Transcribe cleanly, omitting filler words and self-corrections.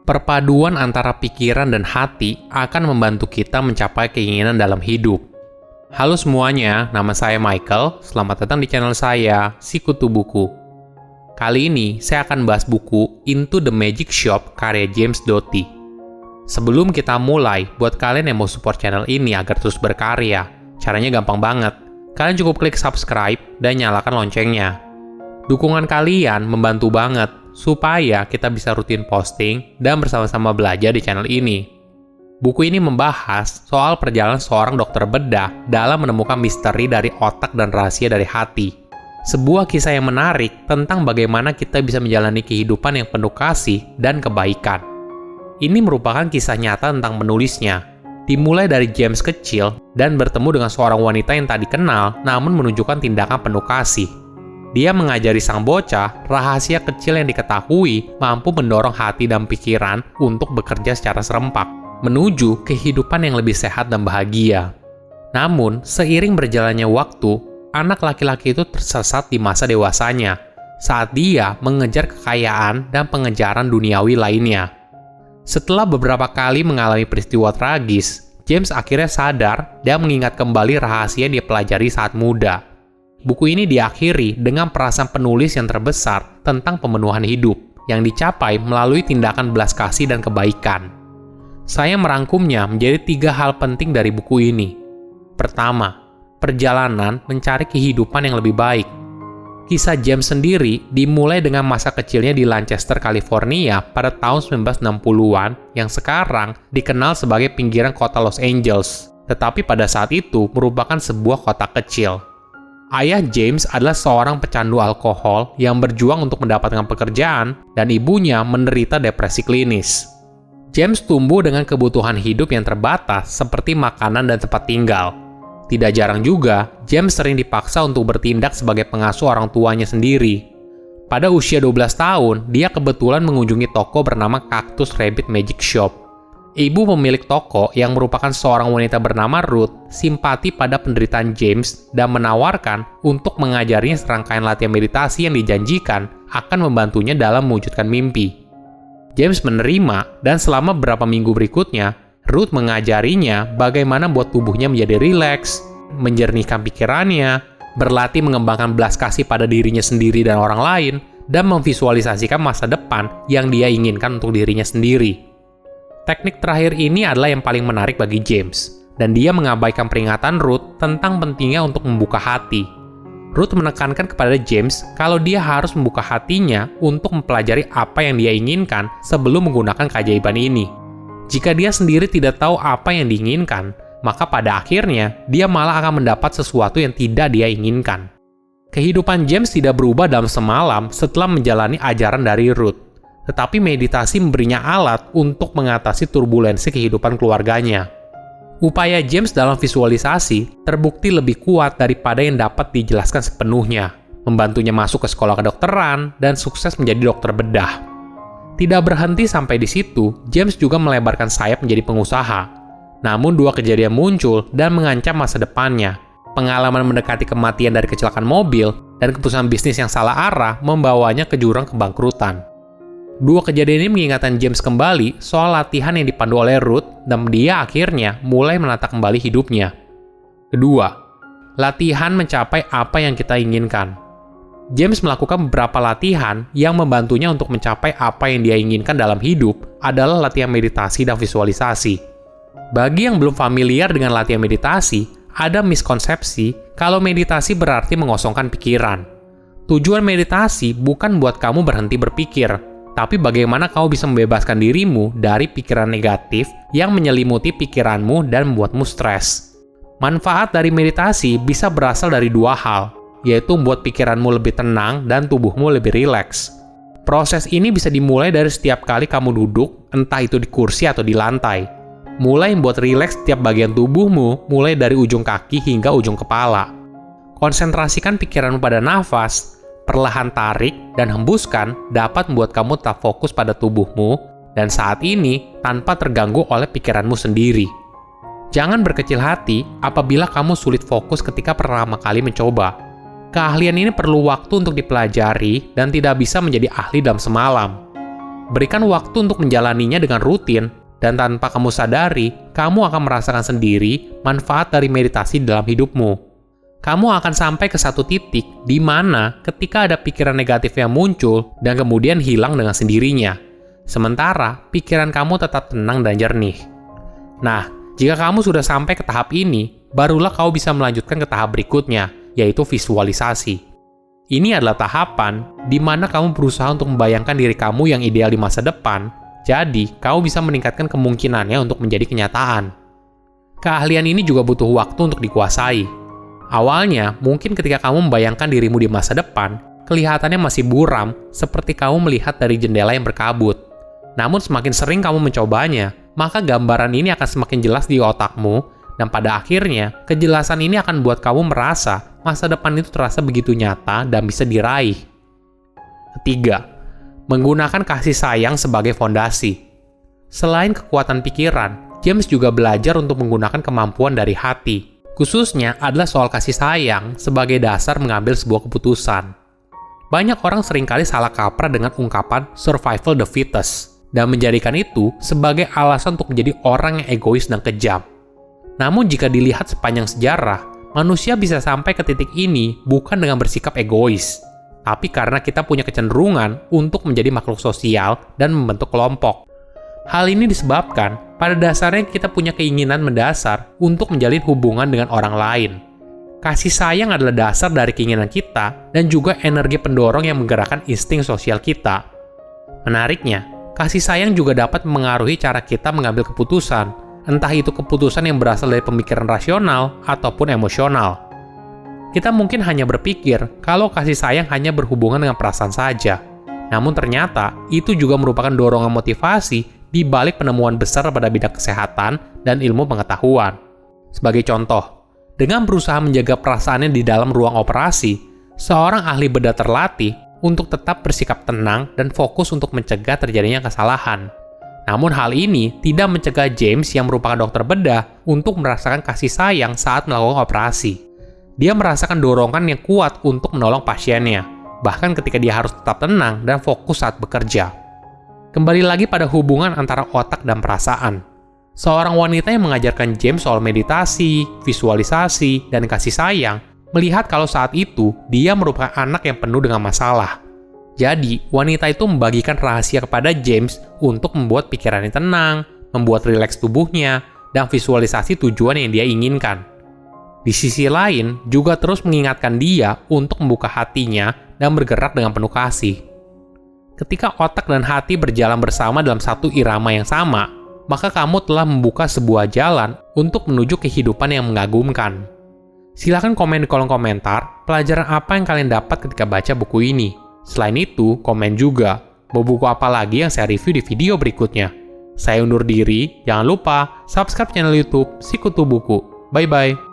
Perpaduan antara pikiran dan hati akan membantu kita mencapai keinginan dalam hidup. Halo semuanya, nama saya Michael. Selamat datang di channel saya, Sikutu Buku. Kali ini saya akan bahas buku Into the Magic Shop karya James Doty. Sebelum kita mulai, buat kalian yang mau support channel ini agar terus berkarya, caranya gampang banget. Kalian cukup klik subscribe dan nyalakan loncengnya. Dukungan kalian membantu banget supaya kita bisa rutin posting dan bersama-sama belajar di channel ini. Buku ini membahas soal perjalanan seorang dokter bedah dalam menemukan misteri dari otak dan rahasia dari hati. Sebuah kisah yang menarik tentang bagaimana kita bisa menjalani kehidupan yang penuh kasih dan kebaikan. Ini merupakan kisah nyata tentang penulisnya. Dimulai dari James kecil dan bertemu dengan seorang wanita yang tak dikenal namun menunjukkan tindakan penuh kasih. Dia mengajari sang bocah rahasia kecil yang diketahui mampu mendorong hati dan pikiran untuk bekerja secara serempak, menuju kehidupan yang lebih sehat dan bahagia. Namun, seiring berjalannya waktu, anak laki-laki itu tersesat di masa dewasanya, saat dia mengejar kekayaan dan pengejaran duniawi lainnya. Setelah beberapa kali mengalami peristiwa tragis, James akhirnya sadar dan mengingat kembali rahasia yang dia pelajari saat muda. Buku ini diakhiri dengan perasaan penulis yang terbesar tentang pemenuhan hidup yang dicapai melalui tindakan belas kasih dan kebaikan. Saya merangkumnya menjadi 3 hal penting dari buku ini. Pertama, perjalanan mencari kehidupan yang lebih baik. Kisah James sendiri dimulai dengan masa kecilnya di Lancaster, California pada tahun 1960-an yang sekarang dikenal sebagai pinggiran kota Los Angeles, tetapi pada saat itu merupakan sebuah kota kecil. Ayah James adalah seorang pecandu alkohol yang berjuang untuk mendapatkan pekerjaan dan ibunya menderita depresi klinis. James tumbuh dengan kebutuhan hidup yang terbatas seperti makanan dan tempat tinggal. Tidak jarang juga, James sering dipaksa untuk bertindak sebagai pengasuh orang tuanya sendiri. Pada usia 12 tahun, dia kebetulan mengunjungi toko bernama Cactus Rabbit Magic Shop. Ibu pemilik toko yang merupakan seorang wanita bernama Ruth simpati pada penderitaan James dan menawarkan untuk mengajarinya serangkaian latihan meditasi yang dijanjikan akan membantunya dalam mewujudkan mimpi. James menerima dan selama beberapa minggu berikutnya, Ruth mengajarinya bagaimana buat tubuhnya menjadi rileks, menjernihkan pikirannya, berlatih mengembangkan belas kasih pada dirinya sendiri dan orang lain, dan memvisualisasikan masa depan yang dia inginkan untuk dirinya sendiri. Teknik terakhir ini adalah yang paling menarik bagi James, dan dia mengabaikan peringatan Ruth tentang pentingnya untuk membuka hati. Ruth menekankan kepada James kalau dia harus membuka hatinya untuk mempelajari apa yang dia inginkan sebelum menggunakan keajaiban ini. Jika dia sendiri tidak tahu apa yang diinginkan, maka pada akhirnya dia malah akan mendapat sesuatu yang tidak dia inginkan. Kehidupan James tidak berubah dalam semalam setelah menjalani ajaran dari Ruth. Tetapi meditasi memberinya alat untuk mengatasi turbulensi kehidupan keluarganya. Upaya James dalam visualisasi terbukti lebih kuat daripada yang dapat dijelaskan sepenuhnya, membantunya masuk ke sekolah kedokteran dan sukses menjadi dokter bedah. Tidak berhenti sampai di situ, James juga melebarkan sayap menjadi pengusaha. Namun 2 kejadian muncul dan mengancam masa depannya. Pengalaman mendekati kematian dari kecelakaan mobil dan keputusan bisnis yang salah arah membawanya ke jurang kebangkrutan. 2 kejadian ini mengingatkan James kembali soal latihan yang dipandu oleh Ruth dan dia akhirnya mulai menata kembali hidupnya. Kedua, latihan mencapai apa yang kita inginkan. James melakukan beberapa latihan yang membantunya untuk mencapai apa yang dia inginkan dalam hidup adalah latihan meditasi dan visualisasi. Bagi yang belum familiar dengan latihan meditasi, ada miskonsepsi kalau meditasi berarti mengosongkan pikiran. Tujuan meditasi bukan buat kamu berhenti berpikir, tapi bagaimana kamu bisa membebaskan dirimu dari pikiran negatif yang menyelimuti pikiranmu dan membuatmu stres. Manfaat dari meditasi bisa berasal dari 2 hal, yaitu membuat pikiranmu lebih tenang dan tubuhmu lebih rileks. Proses ini bisa dimulai dari setiap kali kamu duduk, entah itu di kursi atau di lantai. Mulai membuat rileks setiap bagian tubuhmu, mulai dari ujung kaki hingga ujung kepala. Konsentrasikan pikiranmu pada nafas, perlahan tarik dan hembuskan dapat membuat kamu tetap fokus pada tubuhmu dan saat ini tanpa terganggu oleh pikiranmu sendiri. Jangan berkecil hati apabila kamu sulit fokus ketika pertama kali mencoba. Keahlian ini perlu waktu untuk dipelajari dan tidak bisa menjadi ahli dalam semalam. Berikan waktu untuk menjalaninya dengan rutin, dan tanpa kamu sadari, kamu akan merasakan sendiri manfaat dari meditasi dalam hidupmu. Kamu akan sampai ke satu titik di mana ketika ada pikiran negatif yang muncul dan kemudian hilang dengan sendirinya. Sementara pikiran kamu tetap tenang dan jernih. Nah, jika kamu sudah sampai ke tahap ini, barulah kau bisa melanjutkan ke tahap berikutnya, yaitu visualisasi. Ini adalah tahapan di mana kamu berusaha untuk membayangkan diri kamu yang ideal di masa depan, jadi kamu bisa meningkatkan kemungkinannya untuk menjadi kenyataan. Keahlian ini juga butuh waktu untuk dikuasai. Awalnya, mungkin ketika kamu membayangkan dirimu di masa depan, kelihatannya masih buram, seperti kamu melihat dari jendela yang berkabut. Namun semakin sering kamu mencobanya, maka gambaran ini akan semakin jelas di otakmu, dan pada akhirnya, kejelasan ini akan buat kamu merasa masa depan itu terasa begitu nyata dan bisa diraih. Ketiga, menggunakan kasih sayang sebagai fondasi. Selain kekuatan pikiran, James juga belajar untuk menggunakan kemampuan dari hati. Khususnya adalah soal kasih sayang sebagai dasar mengambil sebuah keputusan. Banyak orang seringkali salah kaprah dengan ungkapan survival the fittest, dan menjadikan itu sebagai alasan untuk menjadi orang yang egois dan kejam. Namun jika dilihat sepanjang sejarah, manusia bisa sampai ke titik ini bukan dengan bersikap egois, tapi karena kita punya kecenderungan untuk menjadi makhluk sosial dan membentuk kelompok. Hal ini disebabkan pada dasarnya kita punya keinginan mendasar untuk menjalin hubungan dengan orang lain. Kasih sayang adalah dasar dari keinginan kita dan juga energi pendorong yang menggerakkan insting sosial kita. Menariknya, kasih sayang juga dapat mengaruhi cara kita mengambil keputusan, entah itu keputusan yang berasal dari pemikiran rasional ataupun emosional. Kita mungkin hanya berpikir kalau kasih sayang hanya berhubungan dengan perasaan saja. Namun ternyata, itu juga merupakan dorongan motivasi di balik penemuan besar pada bidang kesehatan dan ilmu pengetahuan. Sebagai contoh, dengan berusaha menjaga perasaannya di dalam ruang operasi, seorang ahli bedah terlatih untuk tetap bersikap tenang dan fokus untuk mencegah terjadinya kesalahan. Namun hal ini tidak mencegah James yang merupakan dokter bedah untuk merasakan kasih sayang saat melakukan operasi. Dia merasakan dorongan yang kuat untuk menolong pasiennya, bahkan ketika dia harus tetap tenang dan fokus saat bekerja. Kembali lagi pada hubungan antara otak dan perasaan. Seorang wanita yang mengajarkan James soal meditasi, visualisasi, dan kasih sayang, melihat kalau saat itu dia merupakan anak yang penuh dengan masalah. Jadi, wanita itu membagikan rahasia kepada James untuk membuat pikirannya tenang, membuat rileks tubuhnya, dan visualisasi tujuan yang dia inginkan. Di sisi lain, juga terus mengingatkan dia untuk membuka hatinya dan bergerak dengan penuh kasih. Ketika otak dan hati berjalan bersama dalam satu irama yang sama, maka kamu telah membuka sebuah jalan untuk menuju kehidupan yang mengagumkan. Silahkan komen di kolom komentar pelajaran apa yang kalian dapat ketika baca buku ini. Selain itu, komen juga mau buku apa lagi yang saya review di video berikutnya. Saya undur diri, jangan lupa subscribe channel YouTube Sikutu Buku. Bye-bye.